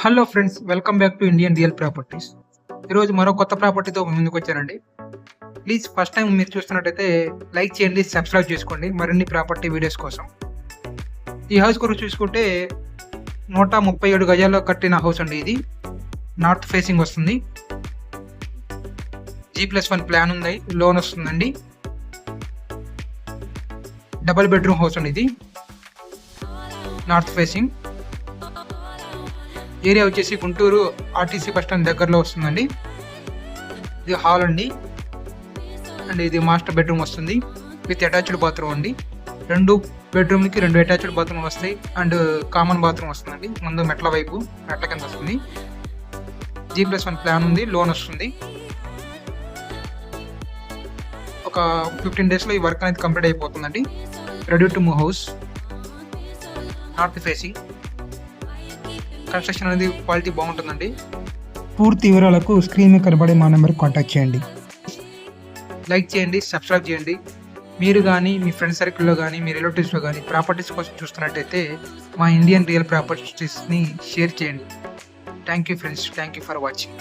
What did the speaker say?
Hello friends, welcome back to Indian real properties. ఈరోజు మరో కొత్త ప్రాపర్టీతో ముందుకు వచ్చానండి. ప్లీజ్ ఫస్ట్ టైం మీరు చూస్తున్నట్టయితే లైక్ చేయండి, సబ్స్క్రైబ్ చేసుకోండి మరిన్ని ప్రాపర్టీ వీడియోస్ కోసం. ఈ హౌస్ గురించి చూసుకుంటే 137 గజాల్లో కట్టిన హౌస్ అండి. ఇది నార్త్ ఫేసింగ్ వస్తుంది. G+1 ప్లాన్ ఉంది, లోన్ వస్తుందండి. డబుల్ బెడ్రూమ్ హౌస్ అండి. ఇది నార్త్ ఫేసింగ్. ఏరియా వచ్చేసి గుంటూరు ఆర్టీసీ బస్ స్టాండ్ దగ్గరలో వస్తుందండి. ఇది హాల్ అండి. అండ్ ఇది మాస్టర్ బెడ్రూమ్ వస్తుంది విత్ అటాచ్డ్ బాత్రూమ్ అండి. 2 బెడ్రూమ్కి 2 అటాచ్డ్ బాత్రూమ్ వస్తాయి అండ్ కామన్ బాత్రూమ్ వస్తుందండి. ముందు మెట్ల వైపు మెట్ల కింద వస్తుంది. G+1 ప్లాన్ ఉంది, లోన్ వస్తుంది. ఒక 15 డేస్లో ఈ వర్క్ అనేది కంప్లీట్ అయిపోతుందండి. Ready to move house. North facing. Construction అనేది క్వాలిటీ బాగుంటుందండి. పూర్తి వివరాలకు స్క్రీన్ మీద కనబడే మా నెంబర్కి కాంటాక్ట్ చేయండి. లైక్ చేయండి, సబ్స్క్రైబ్ చేయండి. మీరు కానీ మీ ఫ్రెండ్ సర్కిల్లో కానీ మీ రిలేటివ్స్లో కానీ ప్రాపర్టీస్ కోసం చూస్తున్నట్టయితే మా ఇండియన్ రియల్ ప్రాపర్టీస్ని షేర్ చేయండి. Thank you friends, thank you for watching.